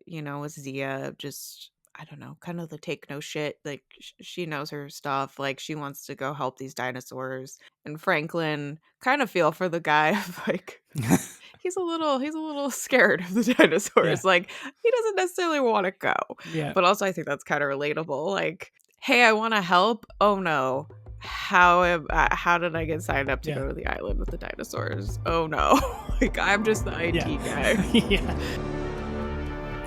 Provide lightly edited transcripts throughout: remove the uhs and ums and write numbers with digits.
with Zia, just, I don't know, kind of the take no shit. Like, she knows her stuff. Like, she wants to go help these dinosaurs. And Franklin, kind of feel for the guy of like, he's a little scared of the Yeah. dinosaurs. Like, he doesn't necessarily want to go. Yeah. But also, I think that's kind of relatable. Like, hey, I want to help. Oh no. How did I get signed up to Yeah. go to the island with the dinosaurs? Oh no. Like, I'm just the Yeah. IT guy. Yeah.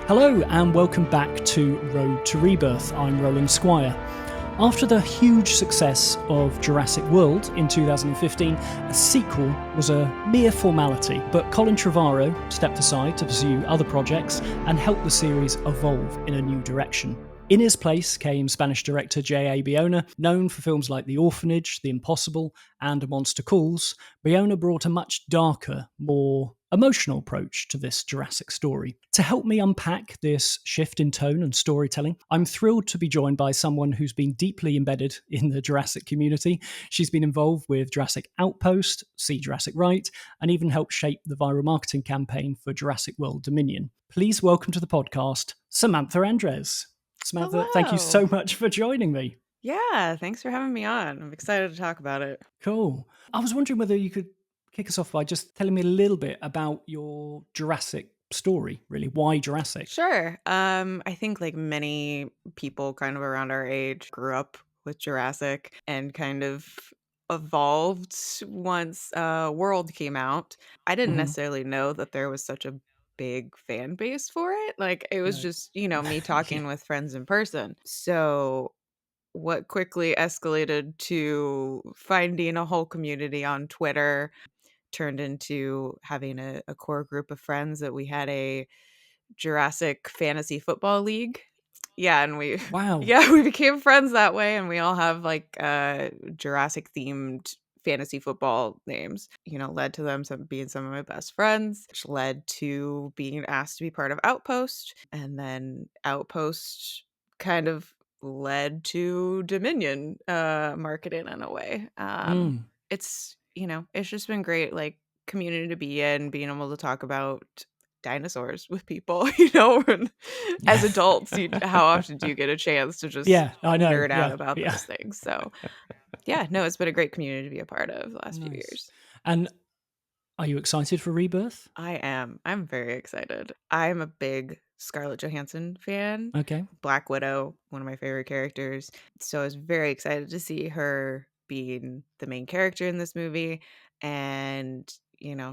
Hello and welcome back to Road to Rebirth. I'm Roland Squire. After the huge success of Jurassic World in 2015, a sequel was a mere formality, but Colin Trevorrow stepped aside to pursue other projects and help the series evolve in a new direction. In his place came Spanish director J.A. Bayona, known for films like The Orphanage, The Impossible, and A Monster Calls. Bayona brought a much darker, more emotional approach to this Jurassic story. To help me unpack this shift in tone and storytelling, I'm thrilled to be joined by someone who's been deeply embedded in the Jurassic community. She's been involved with Jurassic Outpost, See Jurassic Right, and even helped shape the viral marketing campaign for Jurassic World Dominion. Please welcome to the podcast, Samantha Endres. Samantha, thank you Hello. so much for joining me. Yeah, thanks for having me on. I'm excited to talk about it. Cool. I was wondering whether you could kick us off by just telling me a little bit about your Jurassic story, really. Why Jurassic? Sure. I think like many people kind of around our age grew up with Jurassic and kind of evolved once World came out. I didn't Mm-hmm. necessarily know that there was such a big fan base for it. Like, it was No. just, me Yeah. talking with friends in person. So what quickly escalated to finding a whole community on Twitter turned into having a core group of friends that we had a Jurassic Fantasy Football League. Yeah, and we Wow. yeah, we became friends that way, and we all have, like, Jurassic themed fantasy football names, led to them being some of my best friends, which led to being asked to be part of Outpost, and then Outpost kind of led to Dominion, marketing in a way. Mm. It's just been great, like, community to be in, being able to talk about dinosaurs with people, and as adults, how often do you get a chance to just Yeah, I know. nerd out Yeah. about Yeah. those things? So, yeah, no, it's been a great community to be a part of the last few Nice. years. And are you excited for Rebirth? I am. I'm very excited. I'm a big Scarlett Johansson fan. Okay. Black Widow, one of my favorite characters. So I was very excited to see her being the main character in this movie. And,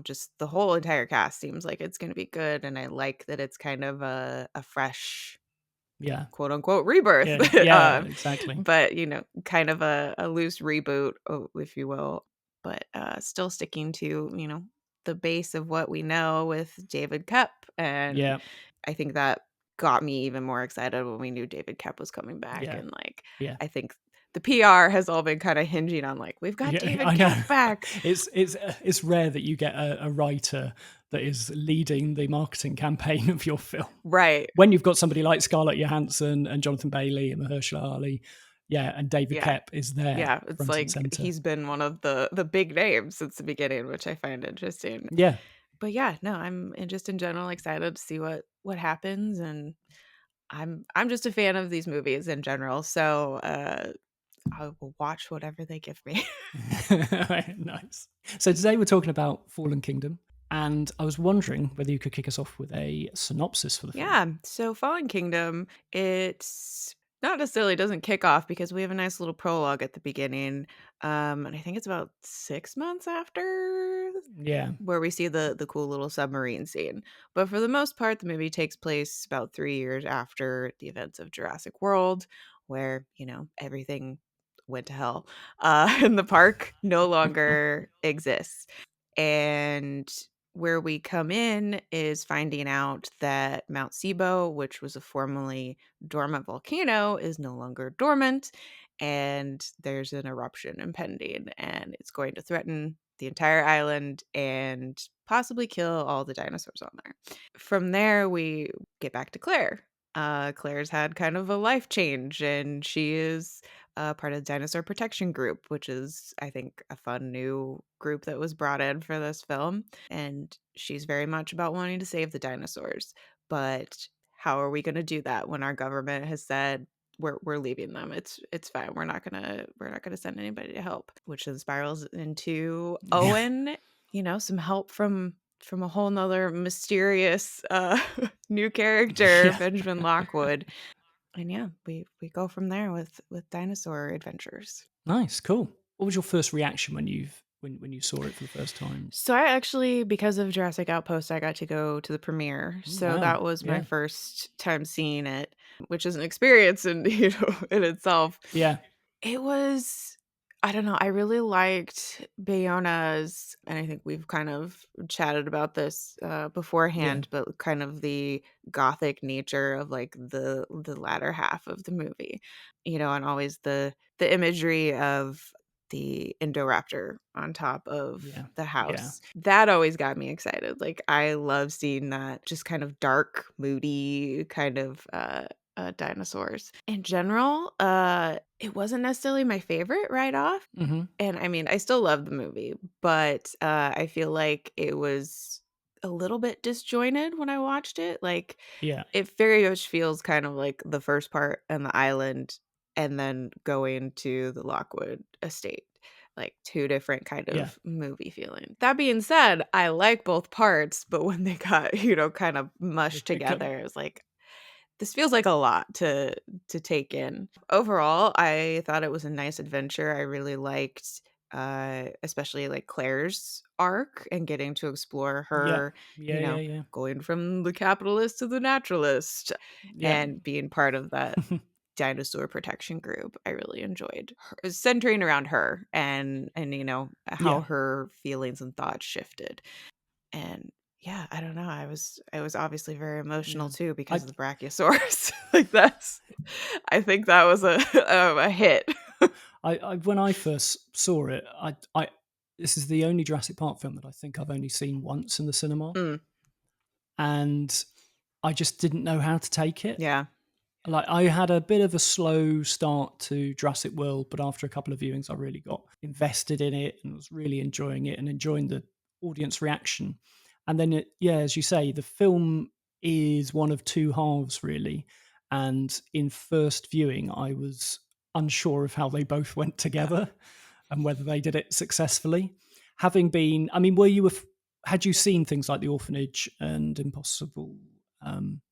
just the whole entire cast seems like it's going to be good. And I like that it's kind of a fresh, Yeah. quote unquote, rebirth. Yeah. Yeah. um, Exactly. but, kind of a loose reboot, if you will. But still sticking to, the base of what we know with David Koepp. And Yeah. I think that got me even more excited when we knew David Koepp was coming back. Yeah. And like, Yeah. I think the PR has all been kind of hinging on like, we've got Yeah, David I know. Koepp back. It's rare that you get a writer that is leading the marketing campaign of your film. Right. When you've got somebody like Scarlett Johansson and Jonathan Bailey and Mahershala Ali, yeah, and David Yeah. Koepp is there Yeah. It's front and like center. he's been one of the big names since the beginning, which I find interesting. Yeah, But yeah, no, I'm just in general excited to see what happens. And I'm just a fan of these movies in general. So I will watch whatever they give me. nice. So today we're talking about Fallen Kingdom, and I was wondering whether you could kick us off with a synopsis for the film. Yeah. So Fallen Kingdom, it's not necessarily doesn't kick off because we have a nice little prologue at the beginning. And I think it's about 6 months after Yeah. where we see the cool little submarine scene. But for the most part, the movie takes place about 3 years after the events of Jurassic World, where, everything went to hell. And the park no longer exists. And where we come in is finding out that Mount Sibo, which was a formerly dormant volcano, is no longer dormant. And there's an eruption impending, and it's going to threaten the entire island and possibly kill all the dinosaurs on there. From there, we get back to Claire. Claire's had kind of a life change, and she is part of the Dinosaur Protection Group, which is, I think, a fun new group that was brought in for this film. And she's very much about wanting to save the dinosaurs. But how are we gonna do that when our government has said we're leaving them? It's fine. We're not gonna send anybody to help, which then spirals into Yeah. Owen, some help from a whole nother mysterious new character, Yeah. Benjamin Lockwood. And yeah, we go from there with dinosaur adventures. Nice, cool. What was your first reaction when you saw it for the first time? So I actually, because of Jurassic Outpost, I got to go to the premiere. Oh, So wow. that was my Yeah. first time seeing it, which is an experience in in itself. Yeah. It was I don't know, I really liked Bayona's, and I think we've kind of chatted about this, Yeah. beforehand, but kind of the gothic nature of, like, the latter half of the movie, and always the imagery of the Indoraptor on top of Yeah. the Yeah. house. That always got me excited, like, I love seeing that just kind of dark, moody kind of, dinosaurs. In general, it wasn't necessarily my favorite right off, Mhm. and I mean, I still love the movie, but, I feel like it was a little bit disjointed when I watched it, like, Yeah. it very much feels kind of like the first part and the island, and then going to the Lockwood estate, like, 2 different kind Yeah. of movie feeling. That being said, I like both parts, but when they got, kind of mushed together, it was like, this feels like a lot to take in. Overall, I thought it was a nice adventure. I really liked, especially, like, Claire's arc and getting to explore Yeah. her, Yeah, yeah, yeah. going from the capitalist to the naturalist Yeah. and being part of that dinosaur protection group. I really enjoyed centering around her and, how Yeah. her feelings and thoughts shifted. And yeah, I don't know, I was obviously very emotional Yeah. too because I of the Brachiosaurus. Like, I think that was a hit. I when I first saw it, I this is the only Jurassic Park film that I think I've only seen once in the cinema, Mm, and I just didn't know how to take it. yeah, Like, I had a bit of a slow start to Jurassic World, but after a couple of viewings, I really got invested in it and was really enjoying it and enjoying the audience reaction. And then, yeah, as you say, the film is one of two halves, really. And in first viewing, I was unsure of how they both went yeah. together and whether they did it successfully. Having been, I mean, were you had you seen things like The Orphanage and Impossible?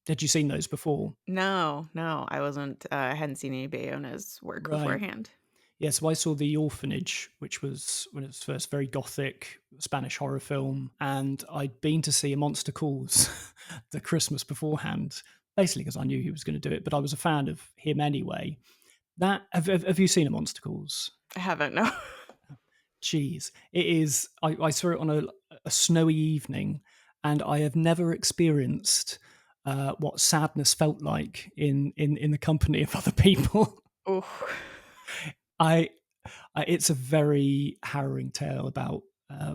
Had you seen those before? No, no, I wasn't, I hadn't seen any Bayona's work Right. beforehand. Yeah, so I saw The Orphanage, which was when it was first very gothic Spanish horror film, and I'd been to see A Monster Calls the Christmas beforehand, basically because I knew he was going to do it, but I was a fan of him anyway. That have you seen A Monster Calls? I haven't, no. Jeez, it is. I saw it on a snowy evening, and I have never experienced what sadness felt like in the company of other people. Ooh. I it's a very harrowing tale about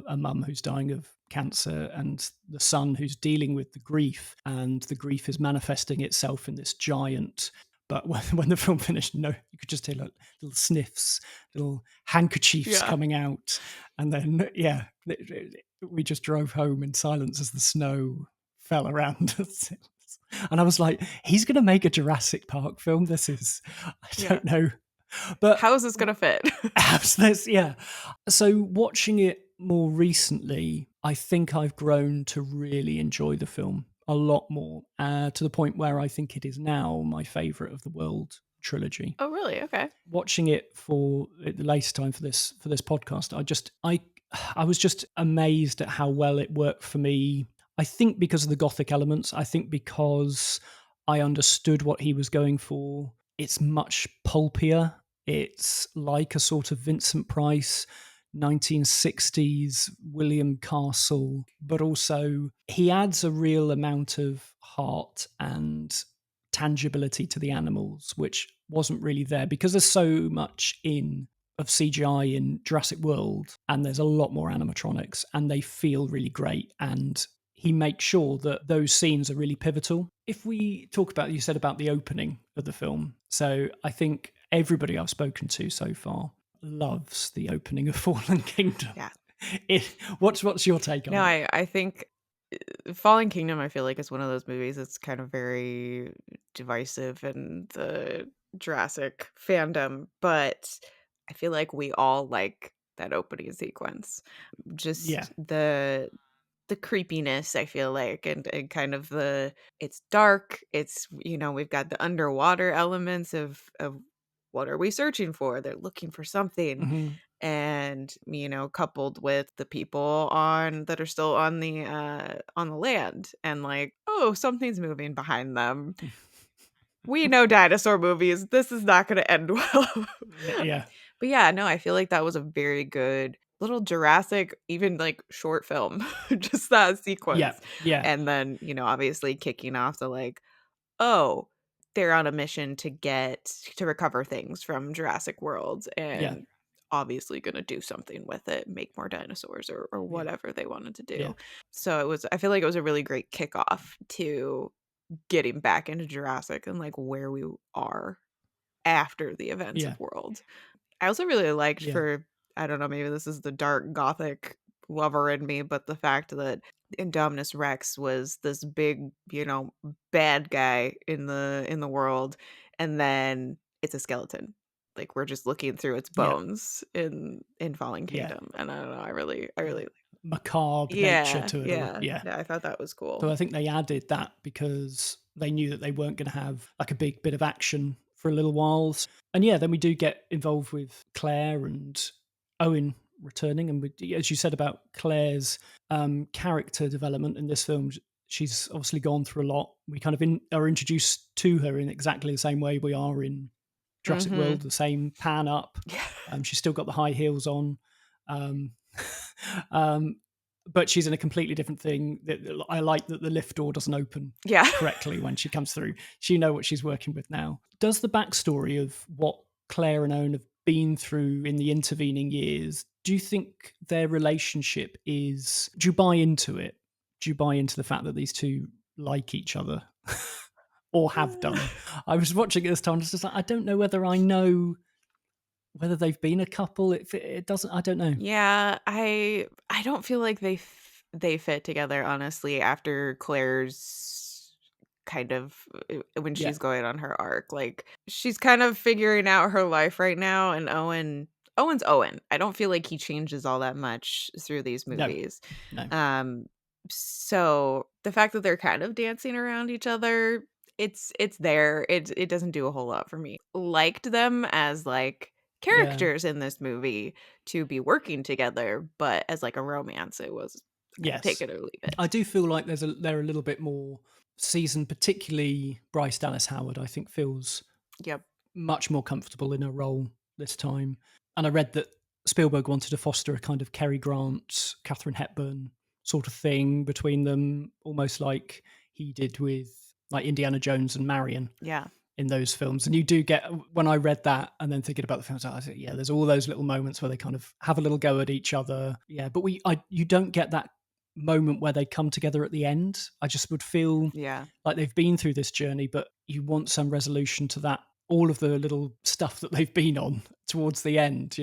a mum who's dying of cancer and the son who's dealing with the grief, and the grief is manifesting itself in this giant. But when the film finished, no, you could just hear like little sniffs, little handkerchiefs Yeah, coming out, and then yeah, we just drove home in silence as the snow fell around us. And I was like, he's going to make a Jurassic Park film. This is, I yeah. don't know, but How is this gonna fit? absolutely, yeah. So watching it more recently, I think I've grown to really enjoy the film a lot more, to the point where I think it is now my favourite of the world trilogy. Oh, really? Okay. Watching it for the latest time for this podcast, I was just amazed at how well it worked for me. I think because of the gothic elements. I think because I understood what he was going for. It's much pulpier. It's like a sort of Vincent Price 1960s William Castle, but also he adds a real amount of heart and tangibility to the animals, which wasn't really there because there's so much in of CGI in Jurassic World, and there's a lot more animatronics, and they feel really great. And he makes sure that those scenes are really pivotal. If we talk about, you said about the opening of the film, so I think everybody I've spoken to so far loves the opening of Fallen Kingdom. Yeah. What's your take on No, it? I think Fallen Kingdom, I feel like, is one of those movies that's kind of very divisive in the Jurassic fandom, but I feel like we all like that opening sequence. Yeah. Just the creepiness, I feel like, and kind of it's dark, we've got the underwater elements of what are we searching for? They're looking for something. Hmm. And, coupled with the people on that are still on the land and like, oh, something's moving behind them. We know dinosaur movies. This is not gonna end well. Yeah. But yeah, no, I feel like that was a very good little Jurassic, even like short film, just that Yeah. sequence. Yeah. And then, obviously kicking off the like, oh, they're on a mission to recover things from Jurassic World Yeah. and obviously gonna do something with it, make more dinosaurs or Yeah. whatever they wanted to Yeah. do. So I feel like it was a really great kickoff to getting back into Jurassic and like where we are after the events Yeah. of World. I also really liked Yeah. I don't know, maybe this is the dark gothic lover in me, but the fact that Indominus Rex was this big, bad guy in the world, and then it's a skeleton. Like we're just looking through its Yeah. bones in Fallen Yeah. Kingdom. And I don't know, I The really macabre nature yeah, to it all. yeah. Yeah. Yeah, I thought that was So cool. I think they added that because they knew that they weren't going to have like a big bit of action for a little while. And yeah, then we do get involved with Claire and Owen returning. And as you said about Claire's character development in this film, she's obviously gone through a lot. We kind of are introduced to her in exactly the same way we are in Jurassic World, Mhm. the same pan up. Yeah. She's still got the high heels on. Um, um, but she's in a completely different thing. I like that the lift door doesn't open Yeah. correctly when she comes through. She know what she's working with now. Does the backstory of what Claire and Owen have been through in the intervening years, do you think their relationship is, do you buy into it? Do you buy into the fact that these two like each other or have done? I was watching it this time, just like, I don't know whether I know whether they've been a couple. It doesn't, I don't know. Yeah, I don't feel like they fit together, honestly, after Claire's kind of when Yeah. she's going on her arc. Like she's kind of figuring out her life right now, and Owen's Owen. I don't feel like he changes all that much through these No, movies. no. Um so the fact that they're kind of dancing around each other, it's there. It doesn't do a whole lot for me. Liked them as like Yeah. characters in this movie to be working together, but as like a romance, it was kind of take Yes. it or leave I it. do feel like they're a little bit more seasoned, particularly Bryce Dallas Howard, I think feels Yep. much more comfortable in her role this time. And I read that Spielberg wanted to foster a kind of Cary Grant, Katharine Hepburn sort of thing between them, almost like he did with like Indiana Jones and Marion Yeah. in those films. And you do get, when I read that and then thinking about the films, I said, yeah, there's all those little moments where they kind of have a little go at each other. Yeah, but you don't get that moment where they come together at the end. I just would feel Yeah. like they've been through this journey, but you want some resolution to that. All of the little stuff that they've been on towards the end,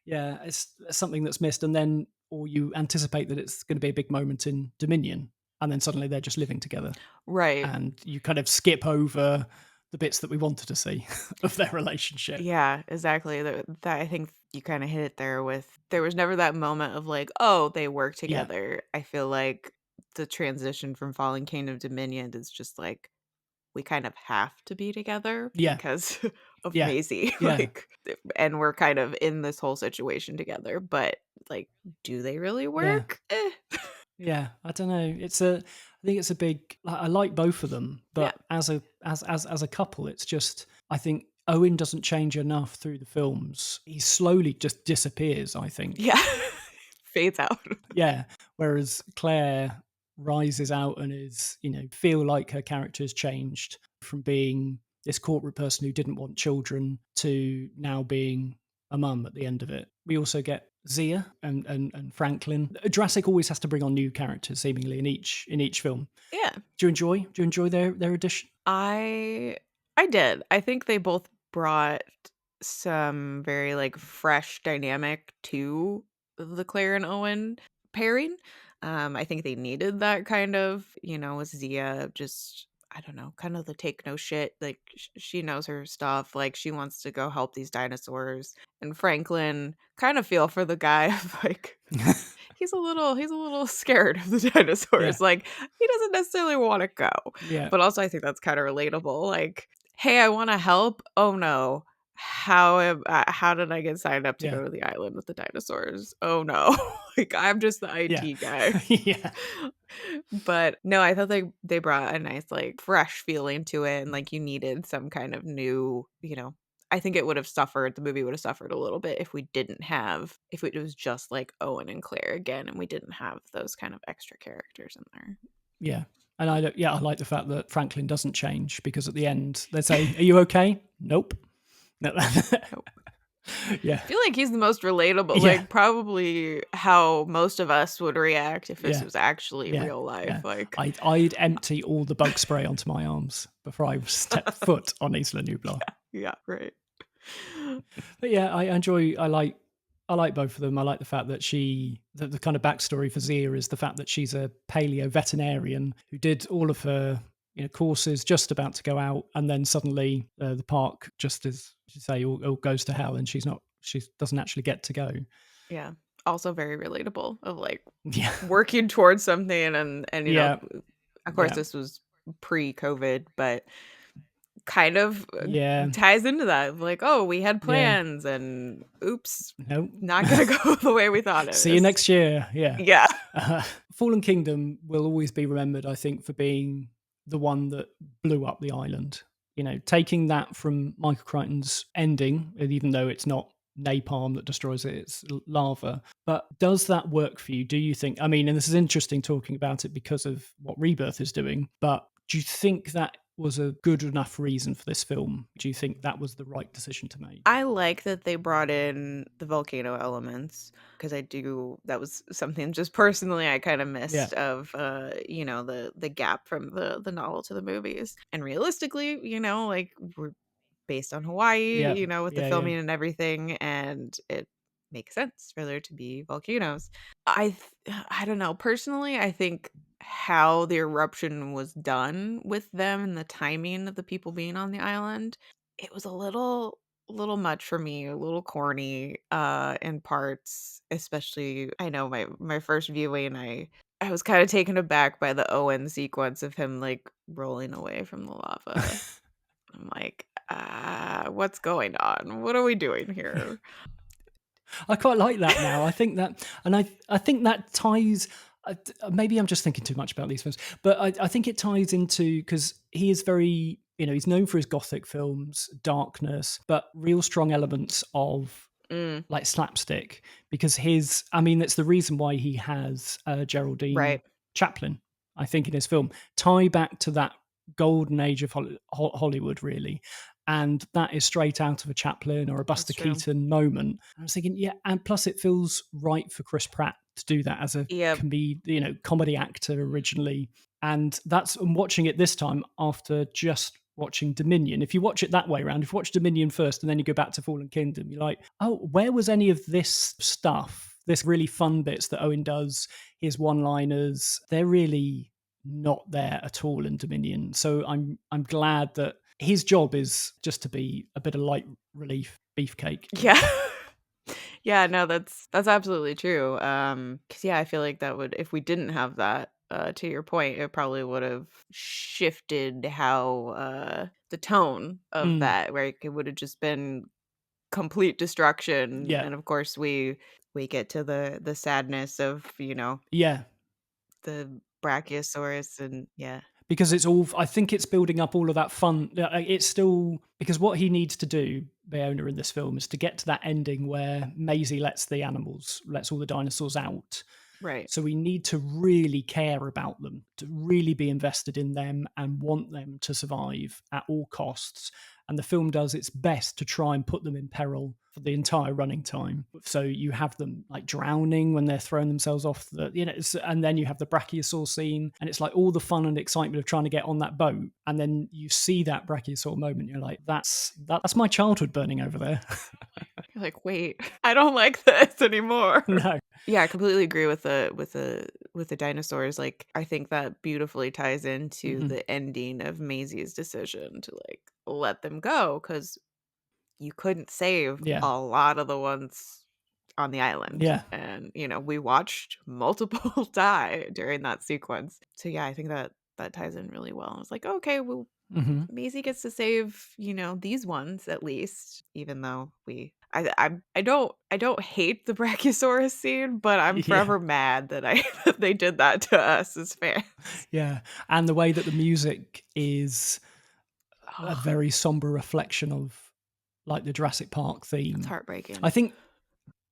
yeah, it's something that's missed. And then, or you anticipate that it's going to be a big moment in Dominion, and then suddenly they're just living together Right. and you kind of skip over the bits that we wanted to see of their relationship. Yeah, exactly. That I think you kind of hit it there with there was never that moment of like, oh, they work Yeah. together. I feel like the transition from Fallen Kingdom to Dominion is just like we kind of have to be together Yeah. because of Yeah. Maisie. Yeah. And we're kind of in this whole situation together. But like, do they really Yeah. work? Eh. Yeah. I don't know. I think it's a big, I like both of them, Yeah. but as a couple, it's just, I think Owen doesn't change enough through the films. He slowly just disappears, I think. Yeah. Fades out. Yeah. Whereas Claire rises out and feel like her character has changed from being this corporate person who didn't want children to now being a mum at the end of it. We also get Zia and Franklin. Jurassic always has to bring on new characters seemingly in each film. Yeah. Do you enjoy their addition? I I did. I think they both brought some very like fresh dynamic to the Claire and Owen pairing. I think they needed that kind of, with Zia, just, I don't know, kind of the take no shit. Like, she knows her stuff. Like, she wants to go help these dinosaurs. And Franklin, kind of feel for the guy of like, he's a little scared of the Yeah. dinosaurs. Like, he doesn't necessarily want to go. Yeah. But also I think that's kind of relatable. Like, hey, I want to help. Oh no. How did I get signed up to Yeah. go to the island with the dinosaurs? Oh no. Like, I'm just the Yeah. IT guy. Yeah. But no, I thought they brought a nice, like, fresh feeling to it, and, like, you needed some kind of new, I think the movie would have suffered a little bit if it was just, like, Owen and Claire again, and we didn't have those kind of extra characters in there. Yeah. And I like the fact that Franklin doesn't change, because at the end they say, "Are you okay?" Nope. No. Nope. Yeah. I feel like he's the most relatable, Yeah. like, probably how most of us would react if this Yeah. was actually Yeah. real life, Yeah. like I'd empty all the bug spray onto my arms before I step foot on Isla Nublar. Yeah, right. But yeah, I like both of them. I like the fact that the kind of backstory for Zia is the fact that she's a paleo veterinarian who did all of her courses, just about to go out, and then suddenly the park, just as you say, all goes to hell, and she doesn't actually get to go. Yeah. Also very relatable of, like, Yeah, working towards something and, yeah, of course, yeah, this was pre-COVID, but kind of, yeah, ties into that of like, "Oh, we had yeah. plans and oops, No. not gonna go the way we thought it See you is." next year. Yeah. Yeah. Uh, Fallen Kingdom will always be remembered, I think, for being the one that blew up the island. Taking that from Michael Crichton's ending, and even though it's not napalm that destroys it, it's lava. But does that work for you? Do you think? I mean, and this is interesting talking about it because of what Rebirth is doing, but do you think that was a good enough reason for this film? Do you think that was the right decision to make? I like that they brought in the volcano elements because that was something just personally I kind of Yeah, missed of, the gap from the novel to the movies. And realistically, like, we're based on Hawaii, yeah, with the yeah, yeah. filming and everything, and it makes sense for there to be volcanoes. I don't know, personally, I think how the eruption was done with them and the timing of the people being on the island, it was a little much for me, a little corny, in parts, especially I know my first viewing, I was kinda taken aback by the Owen sequence of him, like, rolling away from the lava. I'm like, what's going on? What are we doing here?" I quite like that now. I think that, and I think that ties. Maybe I'm just thinking too much about these films, but I think it ties into, because he is very, he's known for his gothic films, darkness, but real strong elements of Mm, like slapstick. Because I mean, that's the reason why he has Geraldine right. Chaplin, I think, in his film, tie back to that golden age of Hollywood, really. And that is straight out of a Chaplin or a That's Buster true. Keaton moment. I was thinking, yeah, and plus it feels right for Chris Pratt to do that as a Yep. comedy actor originally. And I'm watching it this time after just watching Dominion. If you watch it that way around, if you watch Dominion first and then you go back to Fallen Kingdom, you're like, oh, where was any of this stuff? This really fun bits that Owen does, his one-liners, they're really not there at all in Dominion. So I'm glad that his job is just to be a bit of light relief beefcake. Yeah. Yeah, no, that's absolutely true. 'Cause yeah, I feel like that would if we didn't have that, to your point, it probably would've shifted how, the tone of Mm, that, where it would've just been complete destruction, yeah, and of course, we get to the sadness of, yeah. the Brachiosaurus and yeah. Because it's all, I think it's building up all of that fun. It's still, because what he needs to do, Bayona, in this film, is to get to that ending where Maisie lets all the dinosaurs out. Right. So we need to really care about them, to really be invested in them and want them to survive at all costs. And the film does its best to try and put them in peril for the entire running time. So you have them like drowning when they're throwing themselves off and then you have the brachiosaur scene, and it's like all the fun and excitement of trying to get on that boat. And then you see that brachiosaur moment, you're like, that's my childhood burning over there. You're like, "Wait, I don't like this anymore." No. Yeah, I completely agree with the with the dinosaurs, like, I think that beautifully ties into Hmm. the ending of Maisie's decision to, like, let them go because you couldn't save Yeah. a lot of the ones on the island, Yeah. and, we watched multiple die during that sequence. So, yeah, I think that that ties in really well. I was like, "Okay, well, Hmm. Maisie gets to save, these ones at least," even though I don't hate the Brachiosaurus scene, but I'm Yeah. forever mad that I that they did that to us as fans. Yeah. And the way that the music is a Oh, very somber reflection of like the Jurassic Park that's theme. I heartbreaking. think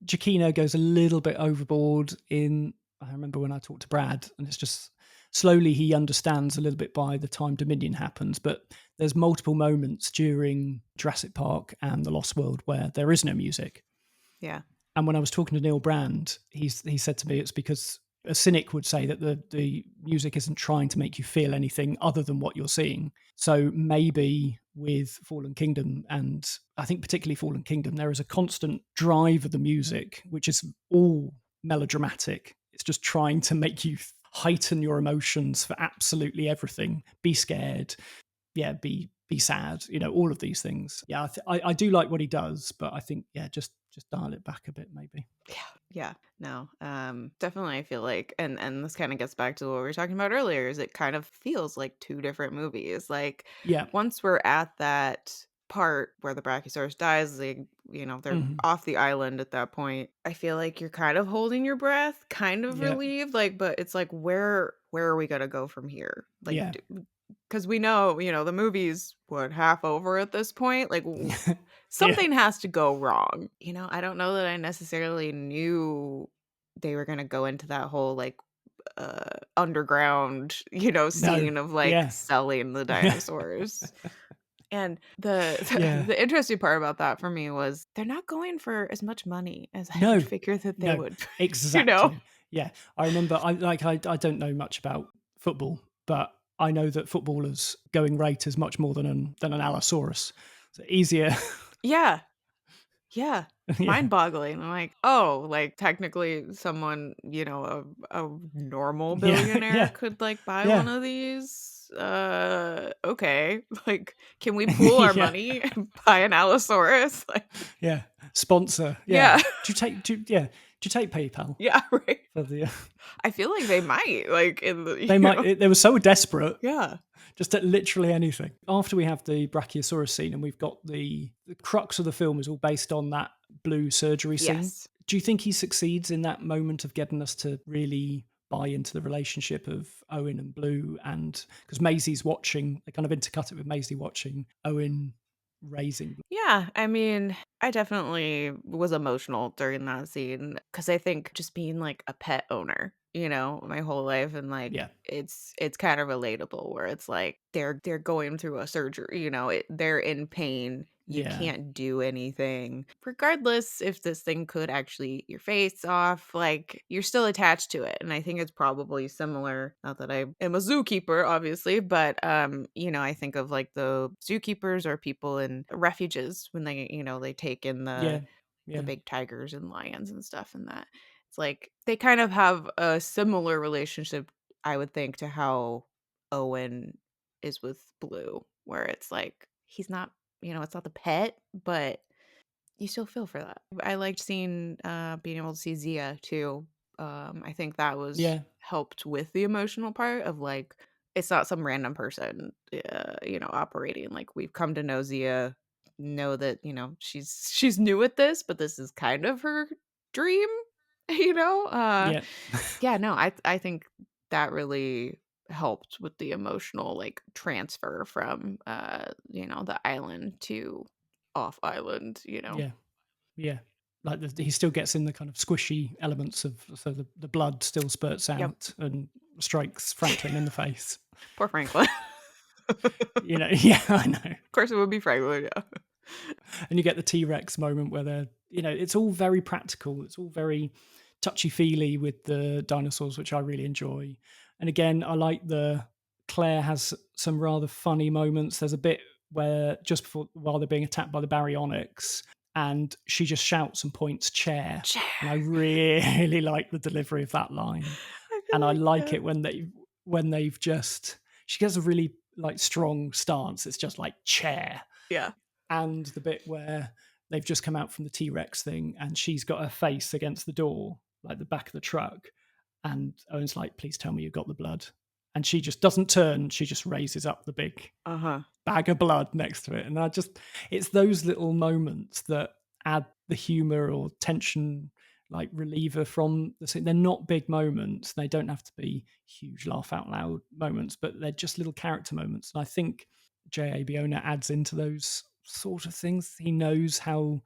Giacchino goes a little bit overboard in. I remember when I talked to Brad, and it's just slowly he understands a little bit by the time Dominion happens. But there's multiple moments during Jurassic Park and The Lost World where there is no music. Yeah. And when I was talking to Neil Brand, he said to me it's because a cynic would say that the music isn't trying to make you feel anything other than what you're seeing. So maybe with Fallen Kingdom, and I think particularly Fallen Kingdom, there is a constant drive of the music, which is all melodramatic. It's just trying to make you heighten your emotions for absolutely everything. Be scared, yeah, be sad, all of these things. Yeah, I do like what he does, but I think, yeah, just dial it back a bit, maybe. Yeah. Yeah. No. Definitely I feel like and this kind of gets back to what we were talking about earlier, is it kind of feels like two different movies. Like Yeah. once we're at that part where the Brachiosaurus dies, they're Hmm. off the island at that point. I feel like you're kind of holding your breath, kind of Yeah. relieved, like, but it's like where are we gonna go from here? Like Yeah. because we know, the movie's what, half over at this point. Like Yeah. something has to go wrong. I don't know that I necessarily knew they were gonna go into that whole, like, underground, No. scene of, like, Yeah. selling the Yeah. dinosaurs. And the Yeah. the interesting part about that for me was they're not going for as much money as I would No. figure that they No. would, you know? Exactly. Yeah. I remember I don't know much about football, but I know that footballers' going rate is much more than an Allosaurus. So easier. Yeah. Yeah. Yeah. Mind-boggling. I'm like, "Oh, like, technically someone, a normal Yeah. billionaire Yeah. could, like, buy one Yeah. of these? Okay. Like, can we pool our Yeah. money and buy an Allosaurus?" Like, Yeah. Sponsor. Yeah. yeah. Do you take PayPal Yeah, right. for the I feel like they might, like, they might they were so desperate Yeah. just at literally anything. After we have the Brachiosaurus scene and we've got the crux of the film is all based on that blue surgery scene. Yes. Do you think he succeeds in that moment of getting us to really buy into the relationship of Owen and Blue? And because Maisie's watching, they kind of intercut it with Maisie watching Owen raising Blue. Yeah, I mean, I definitely was emotional during that scene because I think just being like a pet owner, my whole life, and like Yeah, it's kind of relatable where it's like they're going through a surgery, they're in pain. You yeah, can't do anything. Regardless if this thing could actually eat your face off, like you're still attached to it. And I think it's probably similar. Not that I am a zookeeper, obviously, but I think of like the zookeepers or people in refuges when they take in the yeah, the yeah, big tigers and lions and stuff, and that it's like they kind of have a similar relationship, I would think, to how Owen is with Blue, where it's like he's not, it's not the pet, but you still feel for that. I liked seeing being able to see Zia too. I think that was yeah, helped with the emotional part of like it's not some random person operating. Like we've come to know Zia, know that, she's new at this, but this is kind of her dream, you know? yeah, Yeah, no, I think that really helped with the emotional, like, transfer from, the island to off island. yeah, yeah. Like he still gets in the kind of squishy elements of, so the blood still spurts Yep. out and strikes Franklin in the face. Poor Franklin. Yeah, I know. Of course it would be Franklin, yeah. And you get the T-Rex moment where they're, it's all very practical. It's all very touchy-feely with the dinosaurs, which I really enjoy. And again, I like Claire has some rather funny moments. There's a bit where just before, while they're being attacked by the baryonyx, and she just shouts and points chair. Chair. And I really like the delivery of that line. and I like like that. it when they've just she gets a really like strong stance. It's just like chair, Yeah. and the bit where they've just come out from the T-Rex thing and she's got her face against the door, like the back of the truck, and Owen's like, please tell me you got the blood. And she just doesn't turn, she just raises up the big Uh-huh. bag of blood next to it. And it's those little moments that add the humor or tension, like reliever from the scene. They're not big moments. They don't have to be huge laugh out loud moments, but they're just little character moments. And I think J.A. Bayona adds into those sort of things. He knows how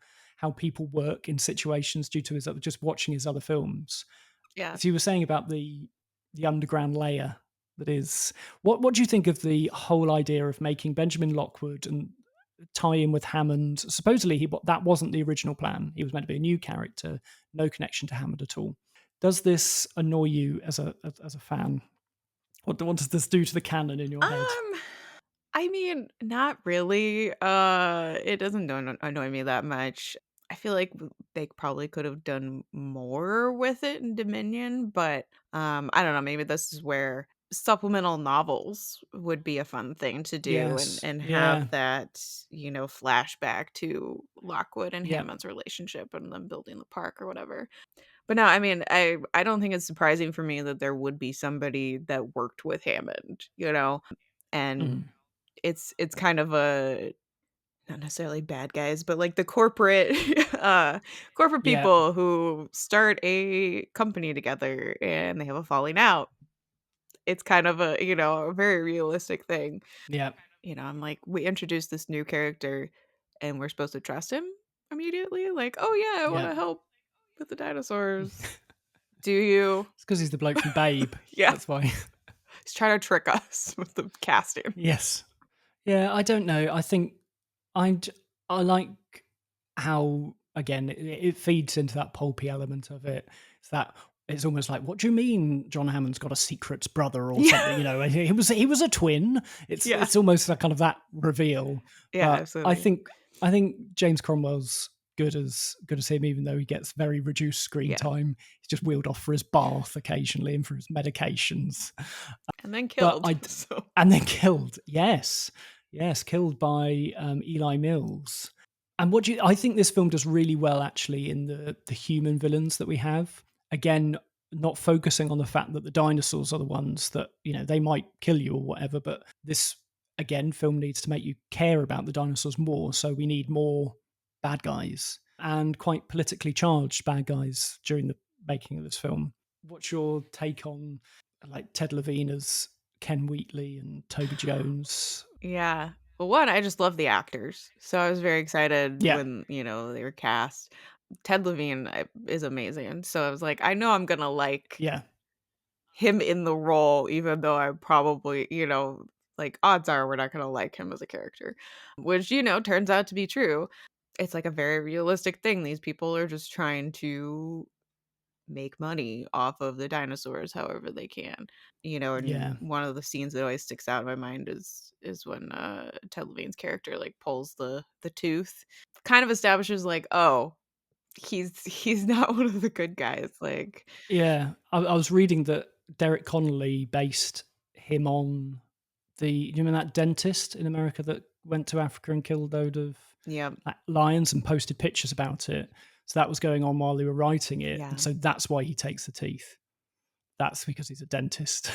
people work in situations due to his other, just watching his other films. Yeah. As you were saying about the underground layer that is, what do you think of the whole idea of making Benjamin Lockwood and tie in with Hammond? Supposedly that wasn't the original plan. He was meant to be a new character, no connection to Hammond at all. Does this annoy you as a fan? What does this do to the canon in your head? Um, I mean, not really. It doesn't annoy me that much. I feel like they probably could have done more with it in Dominion, but I don't know, maybe this is where supplemental novels would be a fun thing to do and Yes. have Yeah. that, flashback to Lockwood and Yeah. Hammond's relationship and them building the park or whatever. But no, I mean, I don't think it's surprising for me that there would be somebody that worked with Hammond, and Mm. it's kind of a not necessarily bad guys, but like the corporate corporate Yeah. people who start a company together and they have a falling out. It's kind of a very realistic thing. Yeah. I'm like, we introduced this new character and we're supposed to trust him immediately. Like, oh yeah, I want Yeah. to help with the dinosaurs. Do you? It's because he's the bloke from Babe. Yeah. That's why. He's trying to trick us with the casting. Yes. Yeah, I don't know. I think I I like how again it feeds into that pulpy element of it. It's that it's almost like, what do you mean John Hammond's got a secret brother or something? Yeah. You know, he was a twin. It's Yeah. it's almost that kind of that reveal. Yeah, But I absolutely. think I think James Cromwell's good as him, even though he gets very reduced screen Yeah. time. He's just wheeled off for his bath occasionally and for his medications. And then But killed. So and then killed. Yes, yes, killed by Eli Mills. And I think this film does really well actually in the human villains that we have. Again, not focusing on the fact that the dinosaurs are the ones that they might kill you or whatever, but this again film needs to make you care about the dinosaurs more. So we need more bad guys and quite politically charged bad guys during the making of this film. What's your take on like Ted Levine as Ken Wheatley and Toby Jones? yeah. Well, one, I just love the actors. So I was very excited Yeah, when, they were cast. Ted Levine is amazing. So I was like, I know I'm going to like yeah, him in the role, even though I probably, like odds are we're not going to like him as a character, which, turns out to be true. It's like a very realistic thing. These people are just trying to make money off of the dinosaurs however they can. And yeah, one of the scenes that always sticks out in my mind is when Ted Levine's character like pulls the tooth. Kind of establishes like, oh, he's not one of the good guys. Like, yeah. I was reading that Derek Connolly based him on you remember that dentist in America that went to Africa and killed a load of yeah, like, lions and posted pictures about it. So that was going on while they were writing it, yeah. and so that's why he takes the teeth. That's because he's a dentist.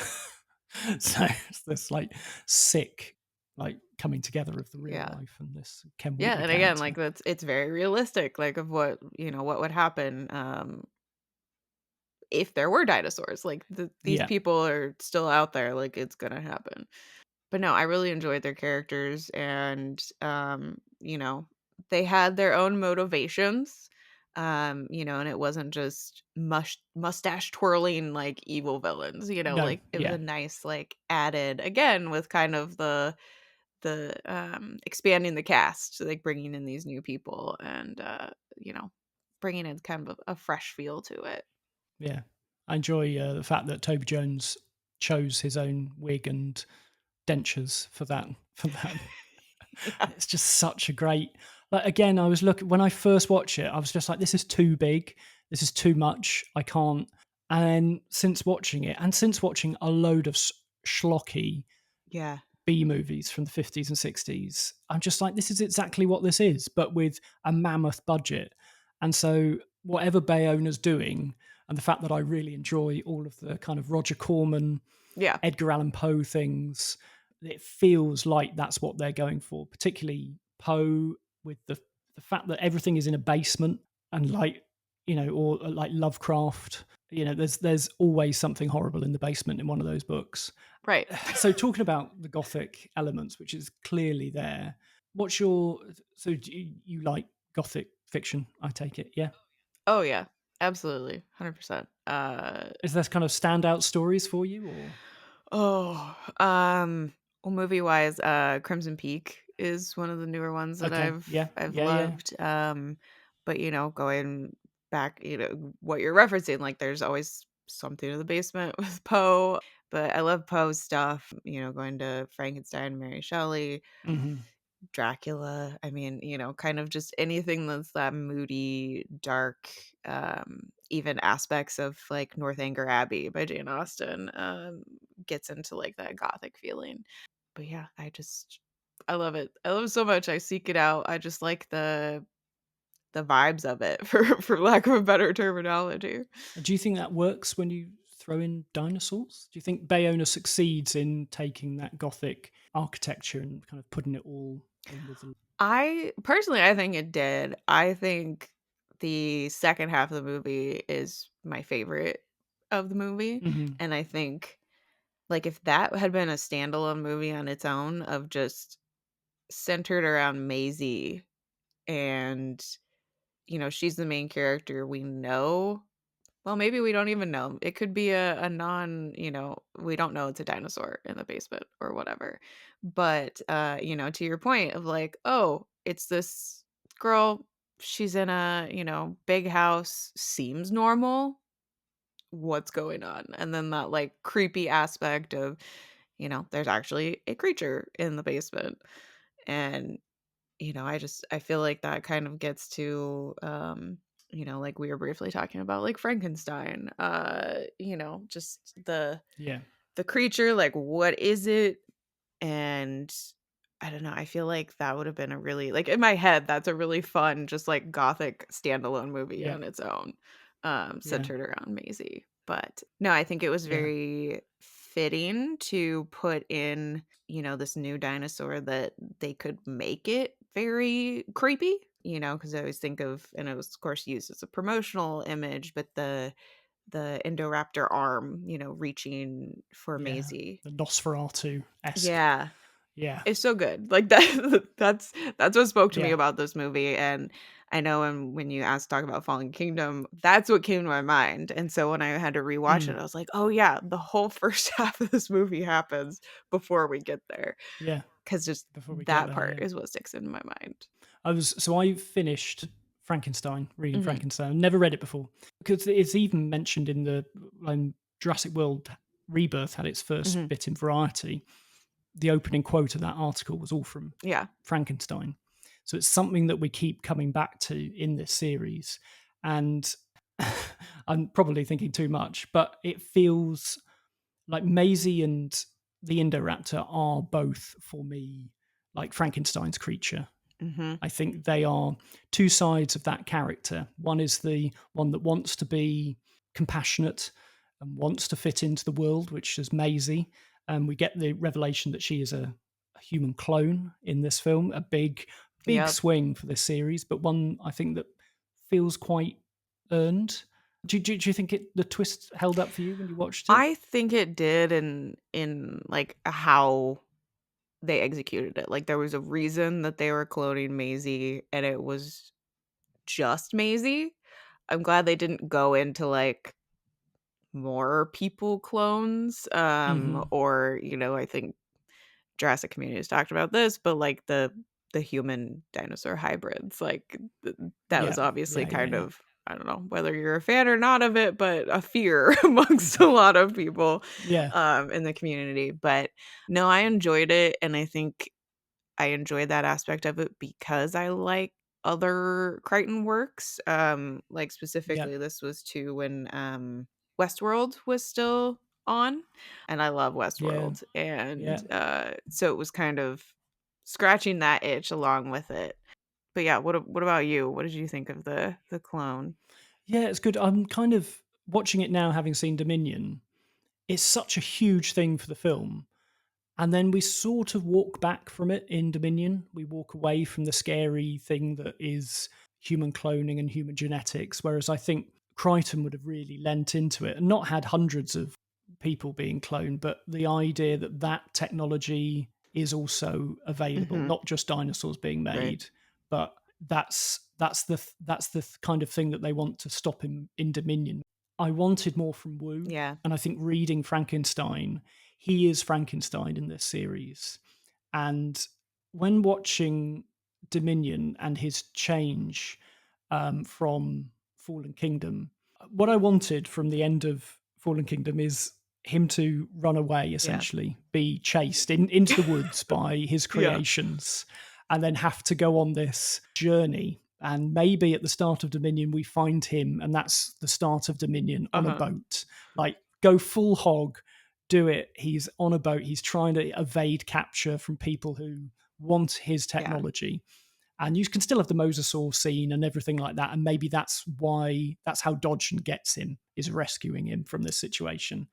So it's this like sick like coming together of the real Yeah. life and this Ken Yeah, Wheatley and again, character. like it's very realistic, like of what would happen if there were dinosaurs. Like these Yeah, people are still out there, like it's gonna happen. But no, I really enjoyed their characters and they had their own motivations. And it wasn't just mustache twirling like evil villains, no, like it was yeah, a nice like added again with kind of the expanding the cast, so like bringing in these new people and you know, bringing in kind of a fresh feel to it. yeah. I enjoy the fact that Toby Jones chose his own wig and dentures for that. For that, Yeah. it's just such a great. Like again, I was looking when I first watched it. I was just like, "This is too big. This is too much. I can't." And since watching it, and since watching a load of schlocky Yeah. B movies from the 50s and 60s, I'm just like, this is exactly what this is, but with a mammoth budget. And so, whatever Bayonna's doing, and the fact that I really enjoy all of the kind of Roger Corman, Yeah. Edgar Allan Poe things, it feels like that's what they're going for, particularly Poe with the fact that everything is in a basement and like, or like Lovecraft, there's always something horrible in the basement in one of those books. Right. So talking about the gothic elements, which is clearly there, what's your so do you like gothic fiction? I take it, yeah. Oh, yeah. Absolutely. 100%. Is there kind of standout stories for you, or Oh, well, movie-wise, Crimson Peak is one of the newer ones that okay, yeah, I've yeah, yeah, loved. But going back, what you're referencing, like there's always something in the basement with Poe. But I love Poe's stuff, going to Frankenstein, Mary Shelley, hmm, Dracula. I mean, kind of just anything that's that moody, dark, even aspects of like Northanger Abbey by Jane Austen gets into like that gothic feeling. But yeah, I love it. I love it so much. I seek it out. I just like the vibes of it for lack of a better terminology. do you think that works when you throw in dinosaurs? Do you think Bayona succeeds in taking that gothic architecture and kind of putting it all in with the I think it did. I think the second half of the movie is my favorite of the movie, hmm, and I think, like, if that had been a standalone movie on its own of just centered around Maisie and, she's the main character we know. Well, maybe we don't even know. It could be a non, we don't know it's a dinosaur in the basement or whatever. But to your point of like, oh, it's this girl, she's in a, big house, seems normal. What's going on? And then that like creepy aspect of, there's actually a creature in the basement. And I feel like that kind of gets to like we were briefly talking about like Frankenstein, just yeah, the creature, like what is it? And I don't know, I feel like that would have been a really like in my head, that's a really fun, just like gothic standalone movie yeah, on its own, yeah, centered around Maisie. But no, I think it was yeah, very fitting to put in, this new dinosaur that they could make it very creepy, because I always think of, and it was of course used as a promotional image, but the Indoraptor arm, reaching for yeah, Maisie. the Nosferatu esque, Yeah. yeah, It's so good. Like that that's what spoke to me yeah. about this movie, and I know when you asked talk about Fallen Kingdom, that's what came to my mind, and so when I had to rewatch it, Mm, I was like, "Oh, yeah, the whole first half of this movie happens before we get there, yeah. because just Before we get that there, part yeah. is what sticks in my mind." I finished Frankenstein, reading Mhm, Frankenstein. I've never read it before because it's even mentioned in the Jurassic World Rebirth had its first mhm. bit in Variety. The opening quote of that article was all from Yeah. Frankenstein. So it's something that we keep coming back to in this series. And I'm probably thinking too much, but it feels like Maisie and the Indoraptor are both for me like Frankenstein's creature. Mhm. I think they are two sides of that character. One is the one that wants to be compassionate and wants to fit into the world, which is Maisie. And we get the revelation that she is a human clone in this film, a big, big Yep. swing for this series, but one I think that feels quite earned. Do you think the twist held up for you when you watched it? I think it did in, like, how they executed it. Like, there was a reason that they were cloning Maisie, and it was just Maisie. I'm glad they didn't go into, like, more people clones, Hmm. or, I think Jurassic community has talked about this, but, like, the human dinosaur hybrids, like, that was Yeah, obviously yeah, yeah, kind yeah, of I don't know whether you're a fan or not of it, but a fear amongst a lot of people, yeah, in the community, but, no, I enjoyed it, and I think I enjoyed that aspect of it because I like other Crichton works, like, yeah. specifically, this was too when, Westworld was still on, and I love Yeah, Westworld, yeah. and, so it was kind of scratching that itch along with it. But yeah, what about you? What did you think of the clone? Yeah, it's good. I'm kind of watching it now, having seen Dominion. It's such a huge thing for the film. And then we sort of walk back from it in Dominion. We walk away from the scary thing that is human cloning and human genetics. Whereas I think Crichton would have really lent into it and not had hundreds of people being cloned, but the idea that that technology is also available, Mhm. not just dinosaurs being Right. made, but that's the kind of thing that they want to stop in Dominion. I wanted more from Wu, Yeah. and I think reading Frankenstein, he is Frankenstein in this series. And when watching Dominion and his change from Fallen Kingdom, what I wanted from the end of Fallen Kingdom is him to run away, Yeah. essentially, be chased into the woods by his Yeah. creations, and then have to go on this journey. And maybe at the start of Dominion, we find him, and that's the start of Dominion on a Uh-huh. boat. Like, go full hog, do it. He's on a boat. He's trying to evade capture from people who want his Yeah. technology. And you can still have the mosasaur scene and everything like that. And maybe that's how Dodgen gets him, is rescuing him from this situation.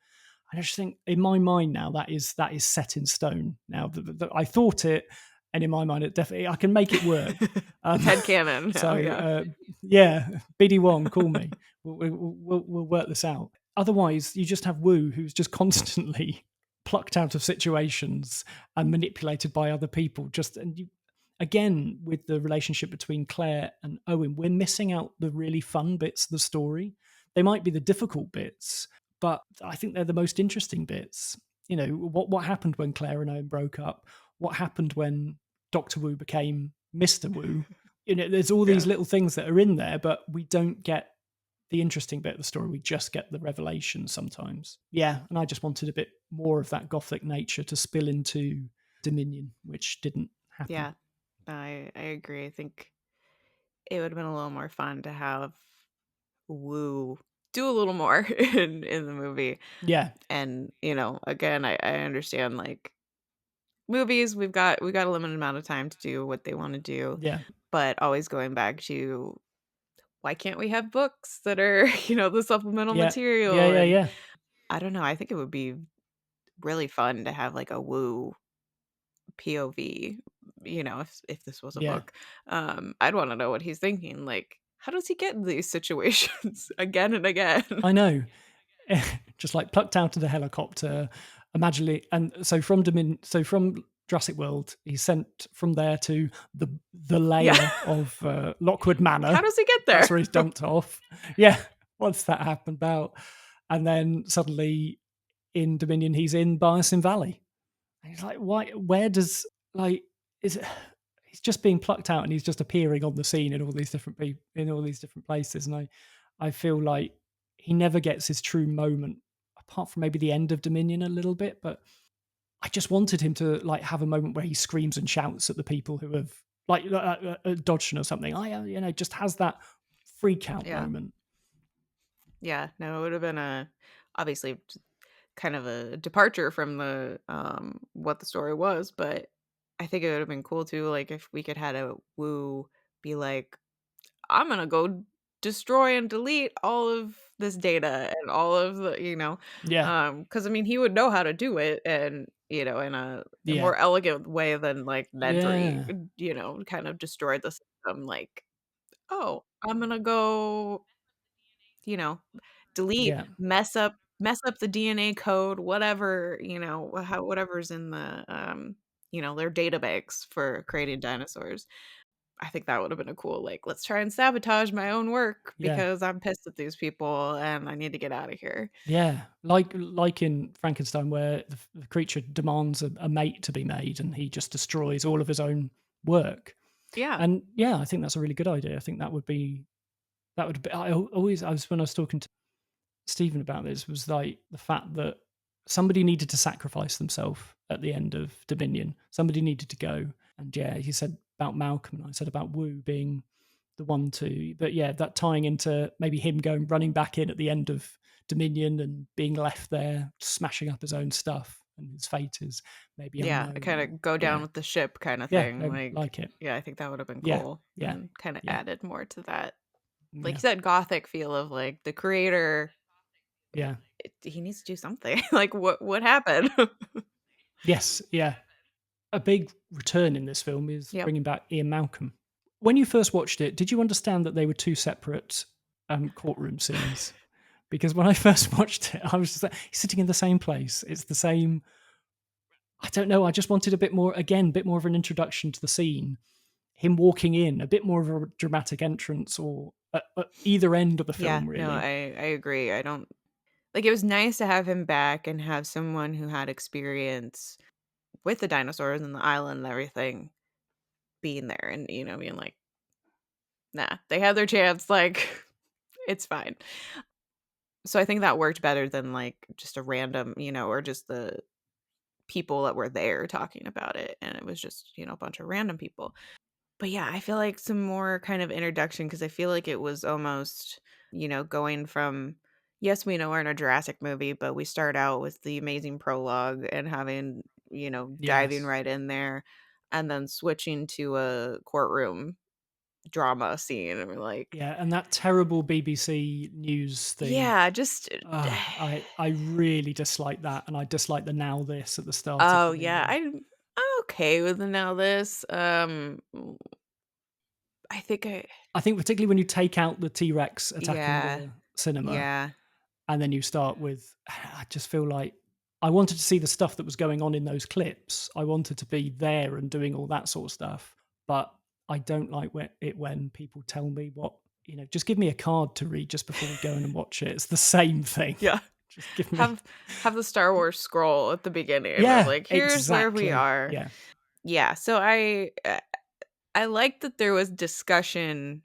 I just think in my mind now that is set in stone. Now that I thought it, and in my mind it definitely I can make it work. It's Um, headcanon now, so yeah. yeah, BD Wong, call me. We'll work this out. Otherwise, you just have Wu, who's just constantly plucked out of situations and manipulated by other people. Just and you again with the relationship between Claire and Owen, we're missing out the really fun bits of the story. They might be the difficult bits, but I think they're the most interesting bits. You know, what happened when Claire and Owen broke up? What happened when Doctor Wu became Mister Wu? You know, there's all these Yeah. little things that are in there, but we don't get the interesting bit of the story. We just get the revelation sometimes. Yeah, and I just wanted a bit more of that gothic nature to spill into Dominion, which didn't happen. Yeah. I agree. I think it would have been a little more fun to have Woo do a little more in the movie. Yeah, And, again, I understand, like, movies, we got a limited amount of time to do what they wanna do, yeah, but always going back to, why can't we have books that are, the supplemental yeah, yeah, material? yeah, And yeah, I don't know, I think it would be really fun to have, like, a Woo POV, if this was a yeah. book. I'd wanna know what he's thinking, like, how does he get in these situations again and again? I know. Just like plucked out of the helicopter, imagine, and so from Jurassic World, he's sent from there to the Yeah. layer of Lockwood How Manor. does he get That's there? where he's dumped off. Yeah, what's that happened about? And then suddenly in Dominion, he's in Biosyn Valley. And he's like, why? Where does like is it? He's just being plucked out, and he's just appearing on the scene in all these in all these different places. And I feel like he never gets his true moment, apart from maybe the end of Dominion a little bit. But I just wanted him to like have a moment where he screams and shouts at the people who have like Dodgson or something. Just has that freak out Yeah. moment. Yeah, no, it would have been obviously kind of a departure from the what the story was, but I think it would have been cool too, like if we could had a Woo be like, I'm gonna go destroy and delete all of this data and all of Yeah, because I mean he would know how to do it, and in a yeah, more elegant way than like Nedry, yeah, kind of destroyed the system. Like, oh, I'm gonna go you know, delete, yeah, mess up the DNA code, whatever, whatever's in their data banks for creating dinosaurs. I think that would have been a cool, like, let's try and sabotage my own work yeah. because I'm pissed at these people and I need to get out of here. Yeah, like in Frankenstein, where the creature demands a mate to be made, and he just destroys all of his own work. Yeah. And yeah, I think that's a really good idea. I think that would be. I was when I was talking to Stephen about this was like the fact that somebody needed to sacrifice themselves at the end of Dominion. Somebody needed to go, and yeah, he said about Malcolm, and I said about Wu being the one to. But yeah, that tying into maybe him going running back in at the end of Dominion and being left there, smashing up his own stuff, and his fate is maybe Yeah, unknown. kinda Or go down yeah, with the ship kinda yeah, thing, no, like, like it. yeah, I think that would've been Yeah, cool yeah, and kinda yeah, added more to that, like you yeah, said, gothic feel of, like, the creator, yeah. he needs to do something, like, what happened? Yes, yeah. A big return in this film is Yep. bringing back Ian Malcolm. When you first watched it, did you understand that they were two separate courtroom scenes? Because when I first watched it, I was just like, he's sitting in the same place. It's the same. I don't know. I just wanted a bit more, again, a bit more of an introduction to the scene. Him walking in, a bit more of a dramatic entrance, or at either end of the Yeah, film, no, I really. I agree, I don't like, it was nice to have him back and have someone who had experience with the dinosaurs and the island and everything being there and, being like, "Nah, they had their chance, like, it's fine." So I think that worked better than, like, just a random, or just the people that were there talking about it, and it was just, a bunch of random people. But yeah, I feel like some more kind of introduction because I feel like it was almost, going from yes, we know we're in a Jurassic movie, but we start out with the amazing prologue and having, diving Yes. right in there and then switching to a courtroom drama scene and we're like, Yeah, and that terrible BBC News thing. yeah, just I really dislike that, and I dislike the now this at the start of oh yeah, Dominion. I'm okay with the now this. I think I think particularly when you take out the T Rex attacking yeah, the cinema, yeah. and then you start with, I just feel like I wanted to see the stuff that was going on in those clips. I wanted to be there and doing all that sort of stuff, but I don't like when people tell me what, just give me a card to read just before we go in and watch it. It's the same thing. Yeah. Just give me. Have have the Star Wars scroll at the beginning of Yeah, like, "Here's where we exactly. are." Yeah. Yeah, so I like that there was discussion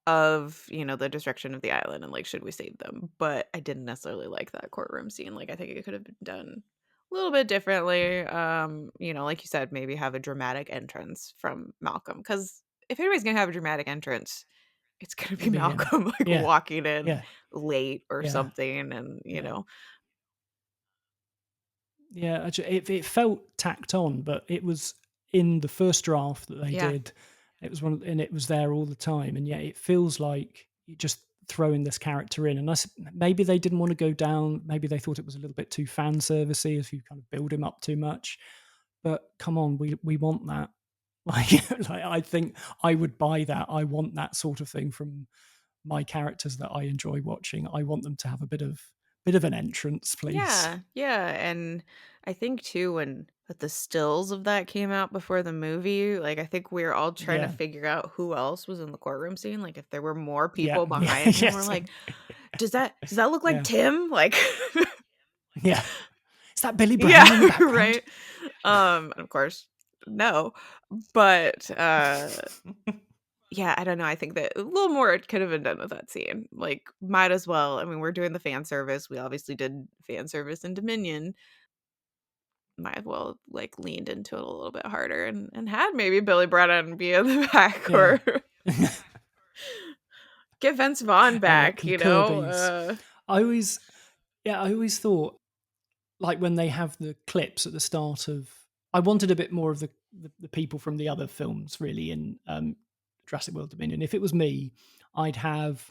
of, the destruction of the island and, like, should we save them? But I didn't necessarily like that courtroom scene, like, I think it could have been done a little bit differently, like you said, maybe have a dramatic entrance from Malcolm. Because if anybody's gonna have a dramatic entrance, it's gonna be It'd be him. Malcolm, like, Yeah. walking in Yeah. late or Yeah. something and, Yeah. Yeah, it felt tacked on, but it was in the first draft that they Yeah. did. It was and it was there all the time, and yet it feels like you're just throwing this character in. And maybe they didn't want to go down. Maybe they thought it was a little bit too fan servicey if you kind of build him up too much. But come on, we want that. Like I think I would buy that. I want that sort of thing from my characters that I enjoy watching. I want them to have a bit of an entrance, please. Yeah, yeah, and I think too when the stills of that came out before the movie, like, I think we were all trying to Yeah. figure out who else was in the courtroom scene, like, if there were more Yeah, people yeah, behind him, we're yes, like, "Does that look like yeah, Tim?" Like yeah. Is that Billy Yeah, Brown in the background? right? And of course, no, but, yeah, I don't know, I think that a little more could have been done with that scene, like, might as well I mean, we're doing the fan service, we obviously did fan service in Dominion, might as well, like, leaned into it a little bit harder and had maybe Billy Brennan be in the back Yeah. or get Vince Vaughn Eric back, and the Kirby's. uh I always I always thought, like, when they have the clips at the start of I wanted a bit more of the people from the other films really in, Jurassic World Dominion. If it was me, I'd have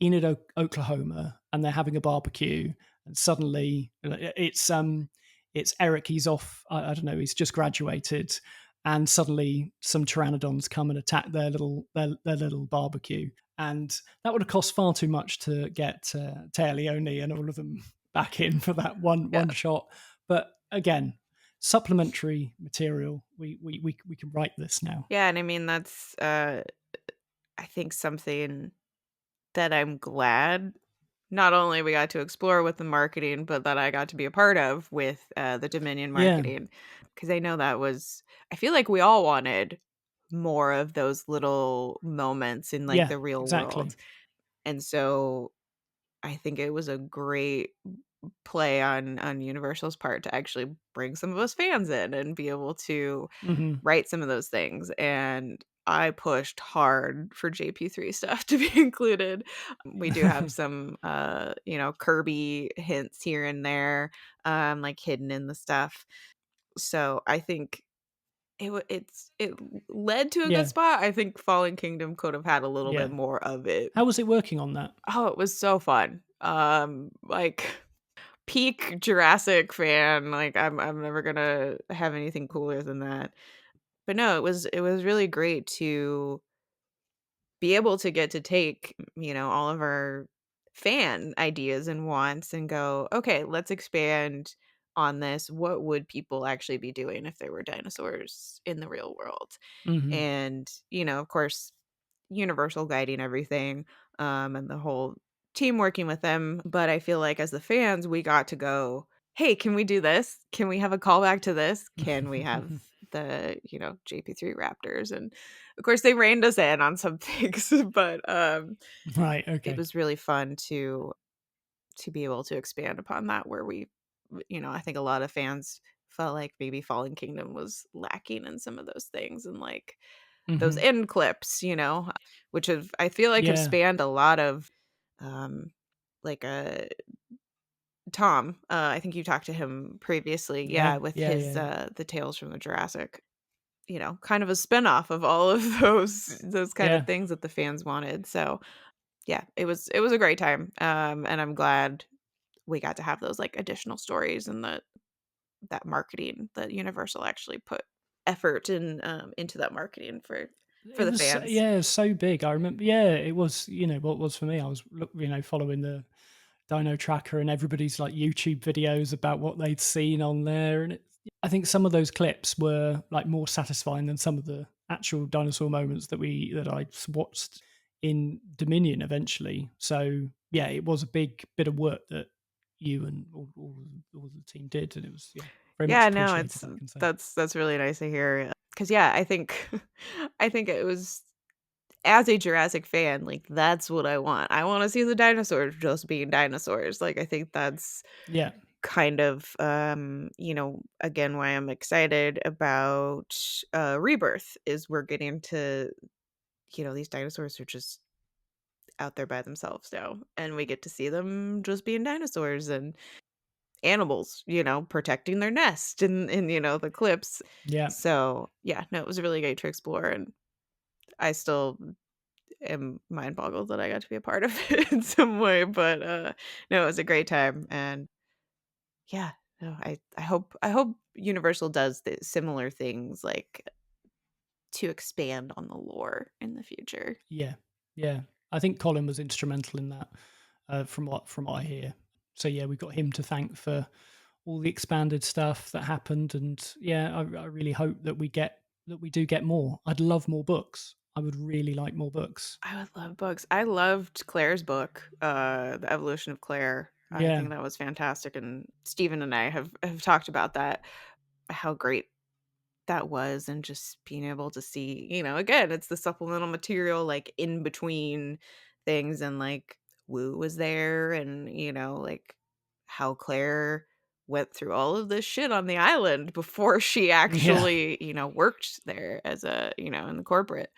Enid, Oklahoma, and they're having a barbecue, and suddenly it's Eric. He's off. I don't know. He's just graduated, and suddenly some pteranodons come and attack their little barbecue, and that would have cost far too much to get Taya Leone and all of them back in for that one yeah. shot. But again, supplementary material. We can write this now. Yeah, and I mean, that's, I think something that I'm glad not only we got to explore with the marketing, but that I got to be a part of with, the Dominion Yeah, marketing, because I know that was I feel like we all wanted more of those little moments in, like, yeah, the real world, exactly. and so I think it was a great play on Universal's part to actually bring some of us fans in and be able to Hmm. write some of those things, and I pushed hard for JP3 stuff to be included. We do have some, Kirby hints here and there, like, hidden in the stuff. So, I think it led to a good Yeah, spot. I think Fallen Kingdom could have had a little bit yeah. more of it. How was it working on that? Oh, it was so fun. Like, peak Jurassic fan, like, I'm never gonna have anything cooler than that. But no, it was really great to be able to get to take, all of our fan ideas and wants and go, "Okay, let's expand on this. What would people actually be doing if there were dinosaurs in the real world?" Hmm. And, of course, Universal guiding everything, and the whole team working with them, but I feel like as the fans, we got to go, "Hey, can we do this? Can we have a callback to this? Can we have the, JP3 Raptors?" And, of course, they reined us in on some things, but, Right. it Okay. was really fun to be able to expand upon that where I think a lot of fans felt like maybe Fallen Kingdom was lacking in some of those things and, like, those Hmm. end clips, which I feel like have Yeah. spanned a lot of, um, like, Tom, I think you talked to him previously, Yeah. yeah, with Yeah. his, Yeah. the Tales from the Jurassic, kind of a spinoff of all of those kind of Yeah. things that the fans wanted, so, yeah, it was a great time, and I'm glad we got to have those, like, additional stories and that marketing that Universal actually put effort into that marketing for It the was fans. yeah, it was so big. I remember. Yeah, it was. What it was for me. I was following the Dino Tracker and everybody's like YouTube videos about what they'd seen on there, and I think some of those clips were like more satisfying than some of the actual dinosaur moments that I watched in Dominion eventually. So yeah, it was a big bit of work that you and all the team did, and it was very much Yeah, no, appreciated. it's I can say. that's really nice to hear. Cause yeah, I think I think it was as a Jurassic fan, like, that's what I want. I wanna see the dinosaurs just being dinosaurs, like, I think that's Yeah. kind of, again, why I'm excited about, Rebirth is we're getting to these dinosaurs are just out there by themselves now, and we get to see them just being dinosaurs and animals, protecting their nest in the clips. Yeah. So, yeah, no, it was really great to explore, and I still am mind boggled that I got to be a part of it in some way, but, no, it was a great time, and yeah, no, I hope Universal does the similar things, like, to expand on the lore in the future. Yeah, yeah. I think Colin was instrumental in that, from what I hear. So yeah, we've got him to thank for all the expanded stuff that happened, and yeah, I really hope that we do get more. I'd love more books. I would really like more books. I would love books. I loved Claire's book, The Evolution of Claire. I Yeah, think that was fantastic, and Steven and I have talked about that, how great that was, and just being able to see, again, it's the supplemental material, like, in between things, and, like, Wu was there, and, like, how Claire went through all of this shit on the island before she yeah, actually, worked there as in the corporate.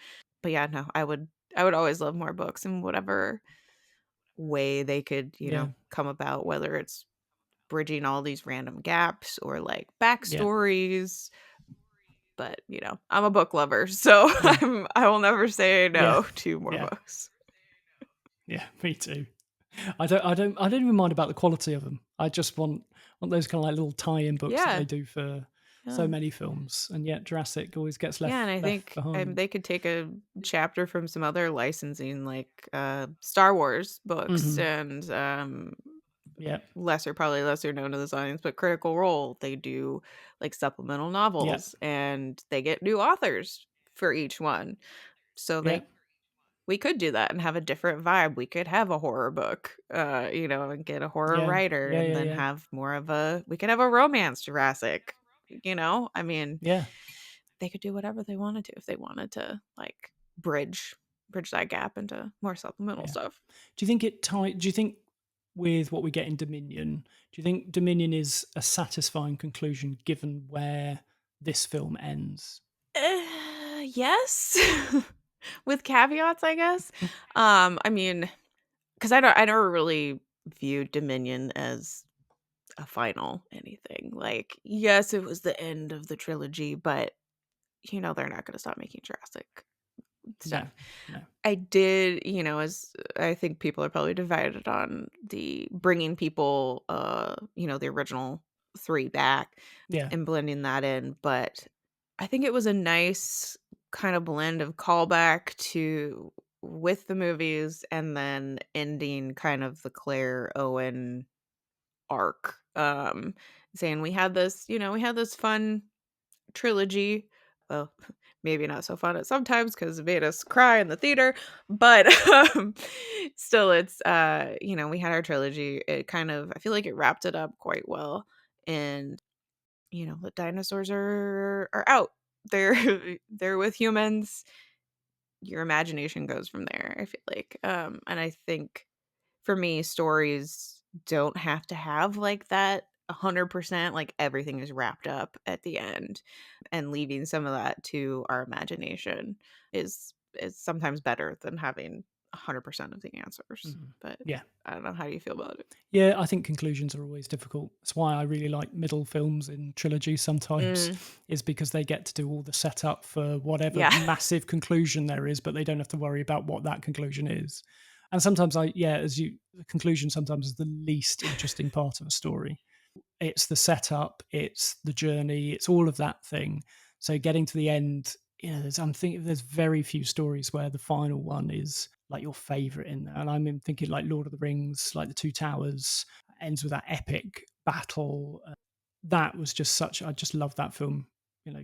But yeah, no, I would always love more books in whatever way they could, yeah, come about, whether it's bridging all these random gaps or, like, yeah, backstories, but, I'm a book lover, so yeah, I will never say yeah, no to more yeah, books. yeah. Me too. I don't even mind about the quality of them. I just want those kind of like little tie-in books that they Yeah, do for so yeah. many films, and yet Jurassic always gets Yeah, and I left think, behind. they could take a chapter from some other licensing, like, Star Wars books Hmm. and, Yeah, probably lesser known to this audience, but Critical Role, they do, like, supplemental yeah, novels, and they get new authors for each one. So yeah, we could do that and have a different vibe. We could have a horror book, and get a horror yeah, writer yeah, and yeah, then yeah, have more of we could have a romance Jurassic, I mean, yeah, they could do whatever they wanted to if they wanted to, like, bridge that gap into more supplemental yeah. stuff. Do you think with what we get in Dominion, do you think Dominion is a satisfying conclusion given where this film ends? Yes, with caveats, I guess. I mean, because I never really viewed Dominion as a final anything. Like, yes, it was the end of the trilogy, but they're not going to stop making Jurassic No, stuff. no. I did, as I think people are probably divided on the bringing people, the original three back Yeah. and blending that in, but I think it was a nice kind of blend of callback to with the movies and then ending kind of the Claire Owen arc. Saying we had this fun trilogy. Well, maybe not so fun at sometimes because it made us cry in the theater, but still, it's we had our trilogy. It kind of I feel like it wrapped it up quite well, and the dinosaurs are out. They're they're with humans. Your imagination goes from there. I feel like, and I think for me, stories don't have to have like that 100%, like everything is wrapped up at the end, and leaving some of that to our imagination is sometimes better than having 100% of the answers. Mhm. But Yeah. I don't know, how do you feel about it? Yeah, I think conclusions are always difficult. That's why I really like middle films in trilogies sometimes, Mm, is because they get to do all the setup for whatever yeah. massive conclusion there is, but they don't have to worry about what that conclusion is. And sometimes the conclusion sometimes is the least interesting part of a story. It's the setup, it's the journey, it's all of that thing. So getting to the end, I'm thinking there's very few stories where the final one is like your favorite in there. And I'm thinking like Lord of the Rings, like the Two Towers ends with that epic battle. That was just I just love that film,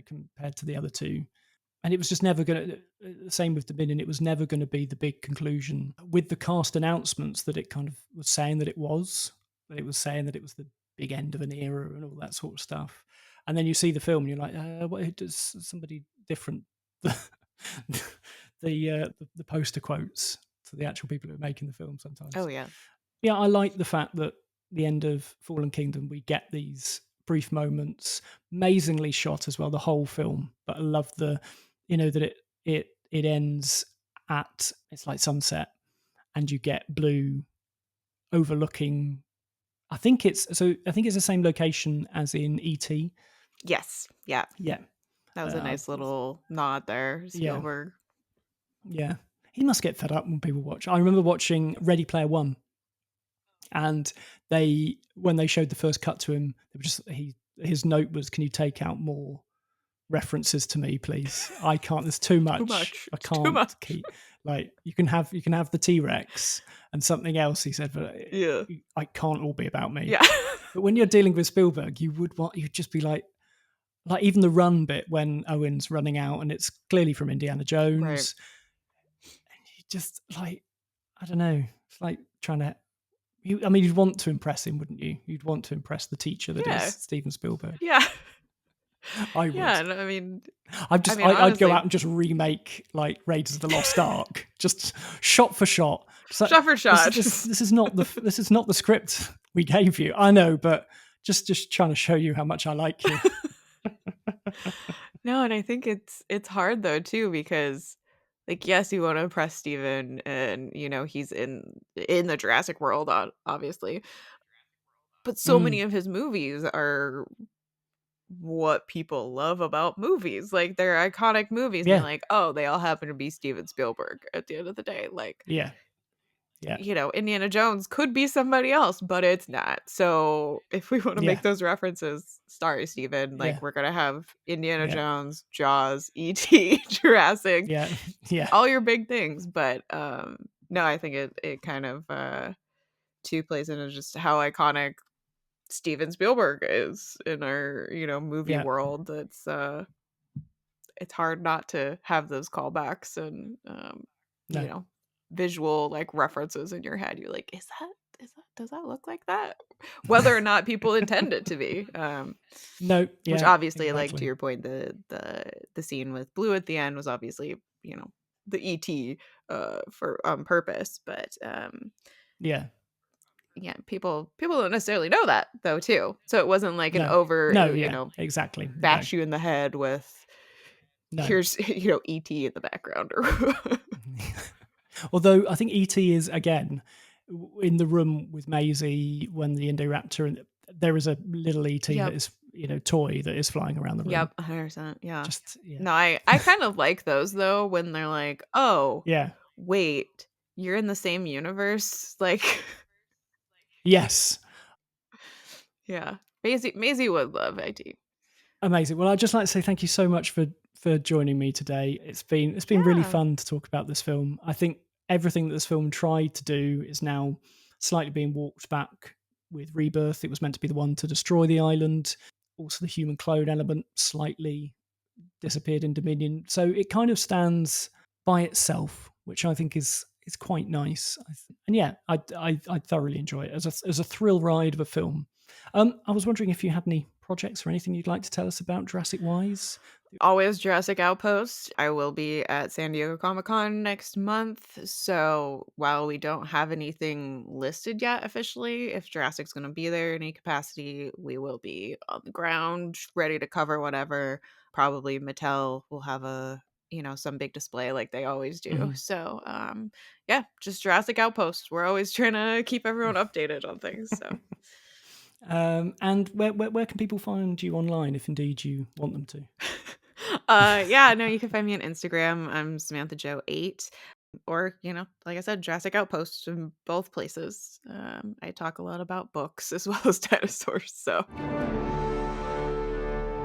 compared to the other two. And it was just never going to, same with Dominion, it was never going to be the big conclusion with the cast announcements that it kind of was saying that it was. That it was saying that it was the big end of an era and all that sort of stuff. And then you see the film and you're like, what does somebody different the poster quotes to the actual people who are making the film Oh sometimes. yeah. Yeah, I like the fact that the end of Fallen Kingdom, we get these brief moments, amazingly shot as well, the whole film. But I love that it ends at it's like sunset, and you get blue overlooking. I think it's the same location as in ET. Yes. Yeah. Yeah, That was a uh, nice little nod there, yeah, Spielberg. yeah. He must get fed up when people watch. I remember watching Ready Player One, and they when they showed the first cut to him, they were just his note was, "Can you take out more references to me, please? I can't. There's too Too much. much. I It's too can't much. keep like you can have the T-Rex and something else." He said, "But Yeah. I can't all be about me." Yeah. But when you're dealing with Spielberg, you'd just be like even the run bit when Owen's running out and it's clearly from Indiana Right. Jones. You just like I don't know. It's like trying to I mean, you'd want to impress him, wouldn't you? You'd want to impress the teacher that is Yeah. Steven Spielberg. Yeah. I Yeah, would. and I mean I'd go out honestly, and just remake like Raiders of the Lost Ark, just shot for shot. Just like, shot for shot. this is not the script we gave you. I know, but just trying to show you how much I like you. No, and I think it's hard though too because like yes, you want to impress Steven and he's in the Jurassic world obviously. But so many Mm, of his movies are what people love about movies. Like they're iconic movies and you're yeah, like, "Oh, they all happen to be Steven Spielberg at the end of the day." Like yeah, yeah, Indiana Jones could be somebody else, but it's not. So if we want to yeah, make those references, sorry, Steven, like yeah, we're gonna have Indiana yeah, Jones, Jaws, E.T., Jurassic, yeah, yeah. all your big things. But no, I think it kind of too plays into just how iconic Steven Spielberg is in our, movie Yeah. world. It's hard not to have those callbacks and you No, know, visual like references in your head. You're like, is that does that look like that? Whether or not people intend it to be. no, Which yeah, obviously, like to exactly. your point, the scene with Blue at the end was obviously, the ET for on purpose. But Yeah, yeah, people don't necessarily know that though too. So it wasn't like an no, over, no, yeah, exactly, no, bash you in the head with No. here's, ET in the background or Although I think E.T. is, again, in the room with Maisie when the Indoraptor, and there is a little E.T. that Yep. is, toy that is flying around the room. Yep, 100%, yeah. Just, yeah. No, I kind of like those though when they're like, "Oh, Yeah. wait, you're in the same universe?" Like, Yes. yeah. Maisie would love IT. Amazing. Well, I'd just like to say thank you so much for joining me today. It's been really Yeah. fun to talk about this film. I think everything that this film tried to do is now slightly being walked back with Rebirth. It was meant to be the one to destroy the island. Also, the human clone element slightly disappeared in Dominion. So it kind of stands by itself, which I think is quite nice. And yeah, I thoroughly enjoy it as a thrill ride of a film. I was wondering if you had any projects or anything you'd like to tell us about Jurassic Wise. Always Jurassic Outpost. I will be at San Diego Comic-Con next month, so while we don't have anything listed yet officially, if Jurassic's gonna be there in any capacity, we will be on the ground, ready to cover whatever. Probably Mattel will have some big display like they always do. Mhm. So, yeah, just Jurassic Outpost. We're always trying to keep everyone updated on things, so And where can people find you online if indeed you want them to? yeah, no, you can find me on Instagram. I'm Samantha Joe 8. Or, like I said, Jurassic Outpost in both places. I talk a lot about books as well as dinosaurs. So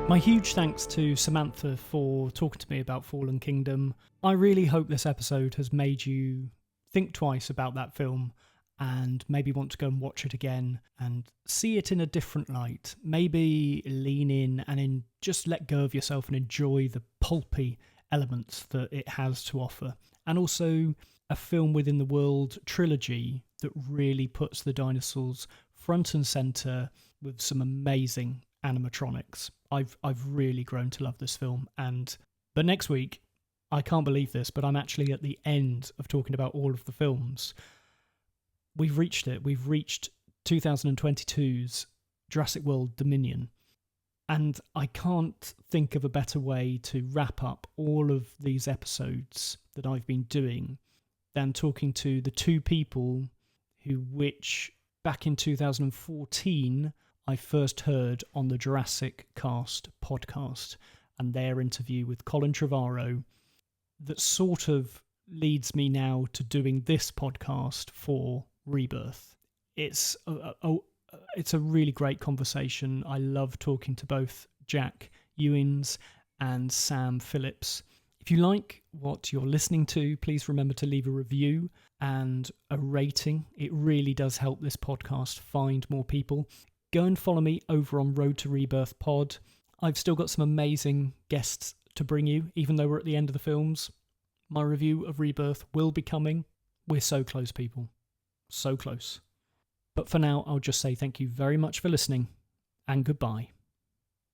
My huge thanks to Samantha for talking to me about Fallen Kingdom. I really hope this episode has made you think twice about that film and maybe want to go and watch it again and see it in a different light. Maybe lean in and just let go of yourself and enjoy the pulpy elements that it has to offer. And also a film within the world trilogy that really puts the dinosaurs front and centre with some amazing animatronics. I've really grown to love this film, but next week, I can't believe this, but I'm actually at the end of talking about all of the films. We've reached it. We've reached 2022's Jurassic World Dominion. And I can't think of a better way to wrap up all of these episodes that I've been doing than talking to the two people which back in 2014 I first heard on the Jurassic Cast podcast and their interview with Colin Trevorrow that sort of leads me now to doing this podcast for Rebirth. It's a really great conversation. I love talking to both Jack Ewins and Sam Phillips. If you like what you're listening to, please remember to leave a review and a rating. It really does help this podcast find more people. Go and follow me over on Road to Rebirth Pod. I've still got some amazing guests to bring you, even though we're at the end of the films. My review of Rebirth will be coming. We're so close, people. So close. But for now, I'll just say thank you very much for listening, and goodbye.